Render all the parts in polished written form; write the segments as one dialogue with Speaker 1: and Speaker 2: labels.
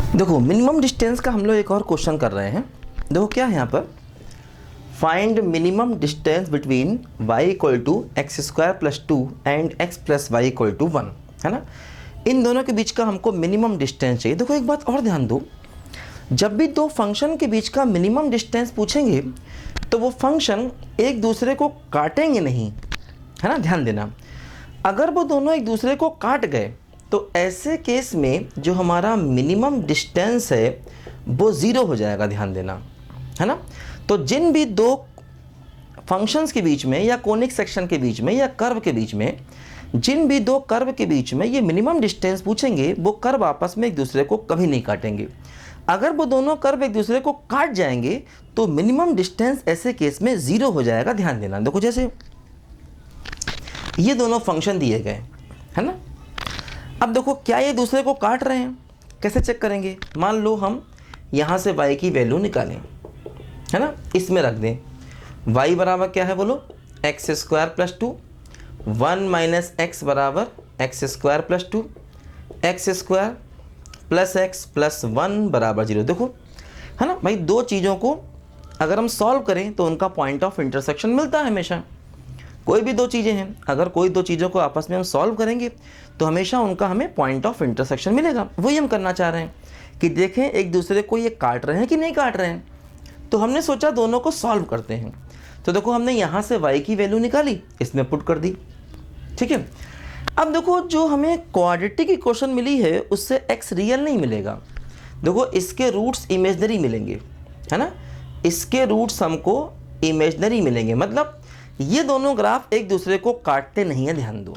Speaker 1: देखो minimum distance का हम लोग एक और क्वेश्चन कर रहे हैं। देखो क्या है यहाँ पर, find minimum distance between y equal to X square plus 2 and x plus Y equal to 1, है ना। इन दोनों के बीच का हमको मिनिमम डिस्टेंस चाहिए। देखो एक बात और ध्यान दो, जब भी दो फंक्शन के बीच का मिनिमम डिस्टेंस पूछेंगे तो वो फंक्शन एक दूसरे को काटेंगे नहीं, है ना, ध्यान देना। अगर वो दोनों एक दूसरे को काट गए तो ऐसे केस में जो हमारा मिनिमम डिस्टेंस है वो ज़ीरो हो जाएगा, ध्यान देना, है ना। तो जिन भी दो फंक्शंस के बीच में या कोनिक सेक्शन के बीच में या कर्व के बीच में, जिन भी दो कर्व के बीच में ये मिनिमम डिस्टेंस पूछेंगे वो कर्व आपस में एक दूसरे को कभी नहीं काटेंगे। अगर वो दोनों कर्व एक दूसरे को काट जाएंगे तो मिनिमम डिस्टेंस ऐसे केस में ज़ीरो हो जाएगा, ध्यान देना। देखो जैसे ये दोनों फंक्शन दिए गए, है ना। अब देखो क्या ये दूसरे को काट रहे हैं, कैसे चेक करेंगे। मान लो हम यहाँ से y की वैल्यू निकालें, है ना, इसमें रख दें। y बराबर क्या है बोलो, X square plus 2, 1 minus X बराबर X square plus 2, X square plus X plus 1 बराबर 0। देखो है ना भाई, दो चीज़ों को अगर हम सॉल्व करें तो उनका पॉइंट ऑफ इंटरसेक्शन मिलता है हमेशा। कोई भी दो चीज़ें हैं, अगर कोई दो चीज़ों को आपस में हम सॉल्व करेंगे तो हमेशा उनका हमें पॉइंट ऑफ इंटरसेक्शन मिलेगा। वही हम करना चाह रहे हैं कि देखें एक दूसरे को ये काट रहे हैं कि नहीं काट रहे हैं। तो हमने सोचा दोनों को सॉल्व करते हैं। तो देखो हमने यहाँ से y की वैल्यू निकाली, इसमें पुट कर दी, ठीक है। अब देखो जो हमें क्वाड्रेटिक इक्वेशन मिली है उससे x रियल नहीं मिलेगा। देखो इसके रूट्स इमेजनरी मिलेंगे, है ना, इसके रूट्स हमको इमेजनरी मिलेंगे। मतलब ये दोनों ग्राफ एक दूसरे को काटते नहीं है, ध्यान दो।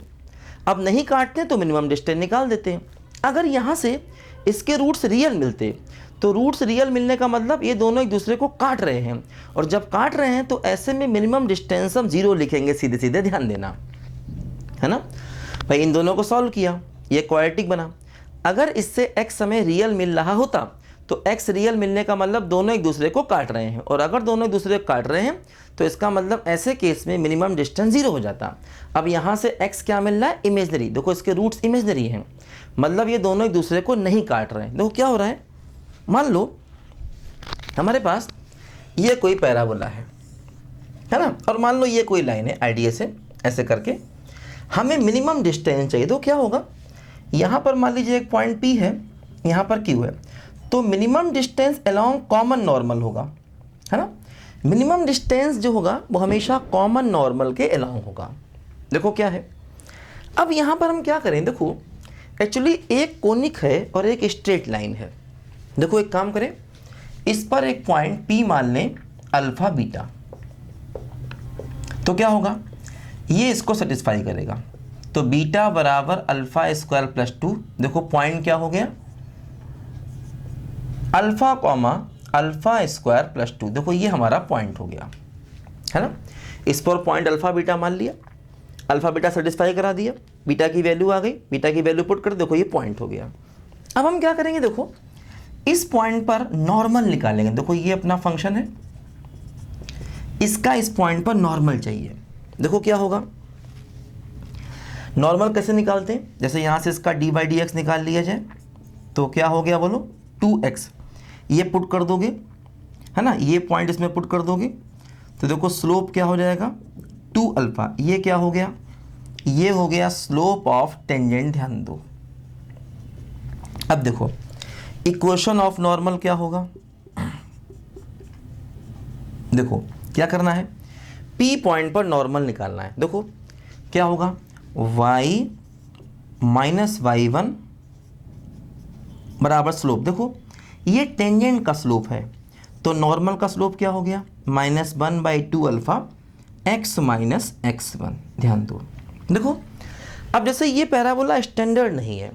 Speaker 1: अब नहीं काटते तो मिनिमम डिस्टेंस निकाल देते हैं। अगर यहाँ से इसके रूट्स रियल मिलते तो रूट्स रियल मिलने का मतलब ये दोनों एक दूसरे को काट रहे हैं, और जब काट रहे हैं तो ऐसे में मिनिमम डिस्टेंस हम 0 लिखेंगे, सीधे सीधे, ध्यान देना, है ना भाई। इन दोनों को सॉल्व किया, ये क्वाड्रेटिक बना। अगर इससे x हमें रियल मिल रहा होता तो x रियल मिलने का मतलब दोनों एक दूसरे को काट रहे हैं, और अगर दोनों एक दूसरे को काट रहे हैं तो इसका मतलब ऐसे केस में मिनिमम डिस्टेंस 0 हो जाता। अब यहाँ से x क्या मिल रहा है, इमेजनरी। देखो इसके रूट्स इमेजनरी हैं, मतलब ये दोनों एक दूसरे को नहीं काट रहे हैं। देखो क्या हो रहा है, मान लो हमारे पास ये कोई पैराबोला है ना, और मान लो ये कोई लाइन है आईडीए से, ऐसे करके हमें मिनिमम डिस्टेंस चाहिए। तो क्या होगा, यहाँ पर मान लीजिए एक पॉइंट P है, यहाँ पर Q है, तो minimum distance along common normal होगा, है ना। मिनिमम डिस्टेंस जो होगा वो हमेशा कॉमन नॉर्मल के अलोंग होगा। देखो क्या है, अब यहाँ पर हम क्या करें, देखो एक्चुअली एक कोनिक है और एक स्ट्रेट लाइन है। देखो एक काम करें, इस पर एक पॉइंट P मान लें अल्फा बीटा, तो क्या होगा, ये इसको सेटिस्फाई करेगा। तो बीटा बराबर अल्फा स्क्वायर प्लस 2। देखो पॉइंट क्या हो गया, alpha comma alpha square plus 2। देखो ये हमारा पॉइंट हो गया, है ना। इस पर पॉइंट अल्फा बीटा मान लिया, अल्फा बीटा सेटिस्फाई करा दिया, बीटा की वैल्यू आ गई, बीटा की वैल्यू पुट कर, देखो ये पॉइंट हो गया। अब हम क्या करेंगे, देखो इस पॉइंट पर नॉर्मल निकालेंगे। देखो ये अपना फंक्शन है, इसका इस पॉइंट पर नॉर्मल चाहिए। देखो क्या होगा, नॉर्मल कैसे निकालते हैं, जैसे यहाँ से इसका डी बाई डी एक्स निकाल लिया जाए तो क्या हो गया बोलो, 2x। ये पुट कर दोगे, है ना, ये पॉइंट इसमें पुट कर दोगे तो देखो स्लोप क्या हो जाएगा, 2 अल्फा। ये क्या हो गया, ये हो गया स्लोप ऑफ टेंजेंट, ध्यान दो। अब देखो इक्वेशन ऑफ नॉर्मल क्या होगा, देखो क्या करना है, P पॉइंट पर नॉर्मल निकालना है। देखो क्या होगा, y माइनस y1 बराबर स्लोप। देखो ये टेंजेंट का स्लोप है, तो नॉर्मल का स्लोप क्या हो गया, -1/2 अल्फा x माइनस x1, ध्यान दो। देखो अब जैसे ये पैराबोला स्टैंडर्ड नहीं है,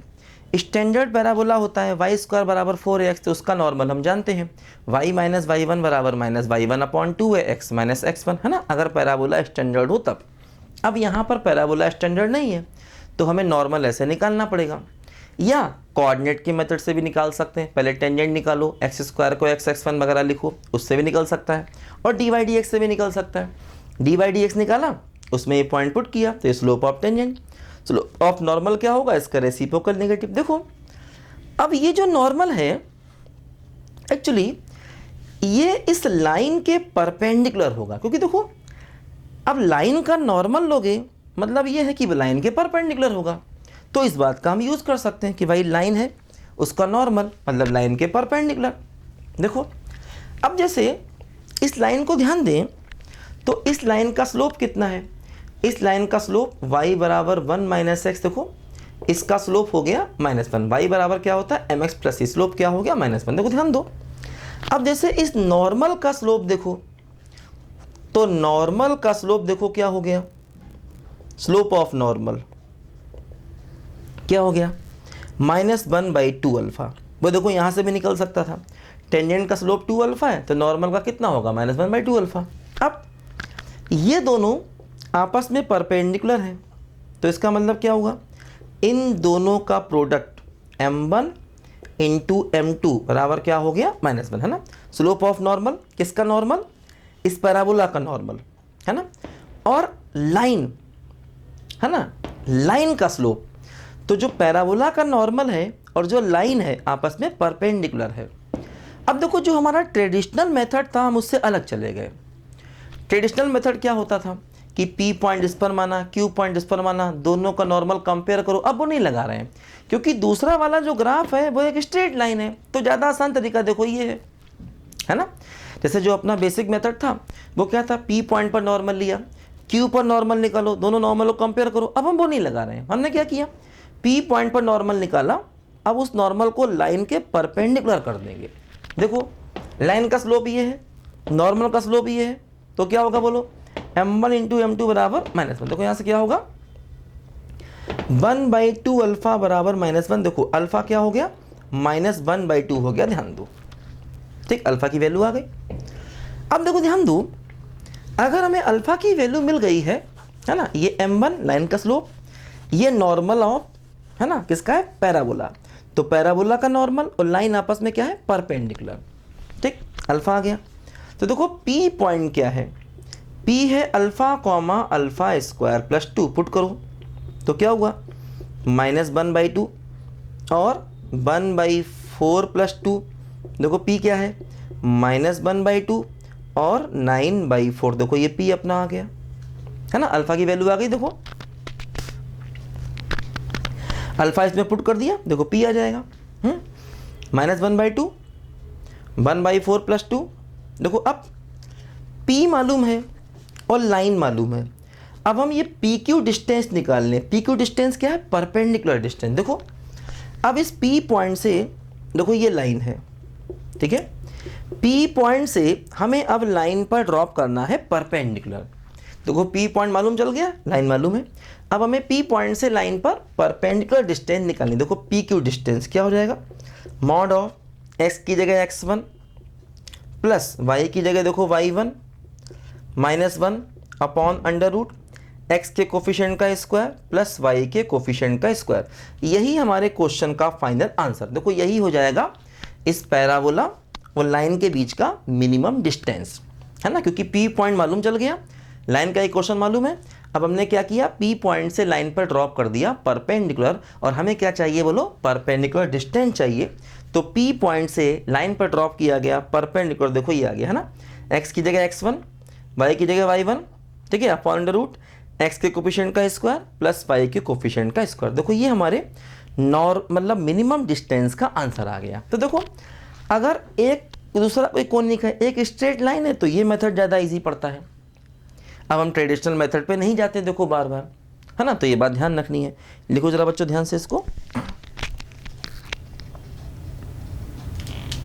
Speaker 1: स्टैंडर्ड पैराबोला होता है वाई स्क्वायर बराबर 4x, तो उसका नॉर्मल हम जानते हैं, y माइनस y1 बराबर -y1/2 है, x माइनस x1, है ना, अगर पैराबोला स्टैंडर्ड हो तब। अब यहाँ पर पैराबोला स्टैंडर्ड नहीं है तो हमें नॉर्मल ऐसे निकालना पड़ेगा, या कोऑर्डिनेट के मेथड से भी निकाल सकते हैं। पहले टेंजेंट निकालो, एक्स स्क्वायर को x(x1) वगैरह लिखो, उससे भी निकल सकता है, और डी बाई डी एक्स से भी निकल सकता है। डी बाई डी एक्स निकाला, उसमें ये पॉइंट पुट किया तो ये slope of tangent. Slope of normal क्या होगा, इसका रेसिप्रोकल नेगेटिव। देखो अब ये जो नॉर्मल है एक्चुअली ये इस लाइन के परपेंडिकुलर होगा, क्योंकि देखो अब लाइन का नॉर्मल लोगे मतलब ये है कि लाइन के परपेंडिकुलर होगा, तो इस बात का हम यूज़ कर सकते हैं कि भाई लाइन है उसका नॉर्मल मतलब लाइन के परपेंडिकुलर। देखो अब जैसे इस लाइन को ध्यान दें तो इस लाइन का स्लोप कितना है, इस लाइन का स्लोप y बराबर 1 माइनस एक्स, देखो इसका स्लोप हो गया -1, y बराबर क्या होता है mx प्लस c, स्लोप क्या हो गया -1। देखो ध्यान दो, अब जैसे इस नॉर्मल का स्लोप देखो तो नॉर्मल का स्लोप देखो क्या हो गया, स्लोप ऑफ नॉर्मल क्या हो गया -1/2 अल्फा। वो देखो यहाँ से भी निकल सकता था, टेंजेंट का स्लोप 2 अल्फा है तो नॉर्मल का कितना होगा -1/2 अल्फा। अब ये दोनों आपस में परपेंडिकुलर हैं तो इसका मतलब क्या होगा, इन दोनों का प्रोडक्ट m1 इंटू m2 बराबर क्या हो गया -1, है ना। स्लोप ऑफ नॉर्मल किसका नॉर्मल, इस पैराबोला का नॉर्मल, है ना। और लाइन है ना, लाइन का स्लोप, तो जो पैराबोला का नॉर्मल है और जो लाइन है आपस में परपेंडिकुलर है। अब देखो जो हमारा ट्रेडिशनल मेथड था हम उससे अलग चले गए। ट्रेडिशनल मेथड क्या होता था कि P पॉइंट इस पर माना, Q पॉइंट इस पर माना, दोनों का नॉर्मल कंपेयर करो। अब वो नहीं लगा रहे हैं क्योंकि दूसरा वाला जो ग्राफ है वो एक स्ट्रेट लाइन है, तो ज़्यादा आसान तरीका देखो ये है ना। जैसे जो अपना बेसिक मेथड था वो क्या था, P पॉइंट पर नॉर्मल लिया, Q पर नॉर्मल निकालो, दोनों नॉर्मल को कंपेयर करो। अब हम वो नहीं लगा रहे हैं, हमने क्या किया, P पॉइंट पर नॉर्मल निकाला, अब उस नॉर्मल को लाइन के परपेंडिकुलर कर देंगे। देखो लाइन का स्लोप ये है, नॉर्मल का स्लोप ये है, तो क्या होगा बोलो, m1 इंटू m2 बराबर -1। देखो यहाँ से क्या होगा 1/2 अल्फा बराबर -1। देखो अल्फा क्या हो गया -1/2 हो गया, ध्यान दो, ठीक, अल्फा की वैल्यू आ गई। अब देखो ध्यान दो, अगर हमें अल्फा की वैल्यू मिल गई है ना, ये m1 लाइन का स्लोप, ये नॉर्मल ऑफ है ना किसका है, पैराबोला, तो पैराबोला का नॉर्मल और लाइन आपस में क्या है, परपेंडिकुलर, ठीक, अल्फा आ गया। तो देखो P पॉइंट क्या है, P है alpha comma alpha square plus 2, put करो तो क्या हुआ -1/2 और 1/4 प्लस 2। देखो P क्या है -1/2 और 9/4। देखो ये P अपना आ गया, है ना, अल्फा की वैल्यू आ गई। देखो अल्फा इसमें पुट कर दिया, देखो P आ जाएगा -1/2 1/4 प्लस 2। देखो अब P मालूम है और लाइन मालूम है, अब हम ये PQ डिस्टेंस निकाल लें। PQ डिस्टेंस क्या है, परपेंडिकुलर डिस्टेंस। देखो अब इस P पॉइंट से, देखो ये लाइन है, ठीक है, P पॉइंट से हमें अब लाइन पर ड्रॉप करना है परपेंडिकुलर। देखो P पॉइंट मालूम चल गया, लाइन मालूम है, अब हमें P पॉइंट से लाइन पर परपेंडिकुलर डिस्टेंस निकालनी। देखो PQ डिस्टेंस क्या हो जाएगा, मॉड ऑफ x की जगह x1 प्लस y की जगह देखो y1 -1 upon under root x के कोफिशिएंट का स्क्वायर प्लस y के कोफिशिएंट का स्क्वायर। यही हमारे क्वेश्चन का फाइनल आंसर। देखो यही हो जाएगा इस पैराबोला और लाइन के बीच का मिनिमम डिस्टेंस, है ना, क्योंकि P पॉइंट मालूम चल गया, लाइन का इक्वेशन मालूम है। अब हमने क्या किया, P पॉइंट से लाइन पर ड्रॉप कर दिया परपेंडिकुलर, और हमें क्या चाहिए बोलो, परपेंडिकुलर डिस्टेंस चाहिए। तो P पॉइंट से लाइन पर ड्रॉप किया गया परपेंडिकुलर, देखो ये आ गया, है ना, x की जगह x1, y की जगह y1, ठीक है, अपॉन अंडर रूट x के कोफिशिएंट का स्क्वायर प्लस y के कोफिशिएंट का स्क्वायर। देखो ये हमारे मतलब मिनिमम डिस्टेंस का आंसर आ गया। तो देखो अगर एक दूसरा कोई कोनिक है, एक स्ट्रेट लाइन है, तो ये मेथड ज़्यादा इजी पड़ता है। अब हम ट्रेडिशनल मेथड पे नहीं जाते देखो बार बार, है ना, तो ये बात ध्यान रखनी है। लिखो जरा बच्चों ध्यान से इसको।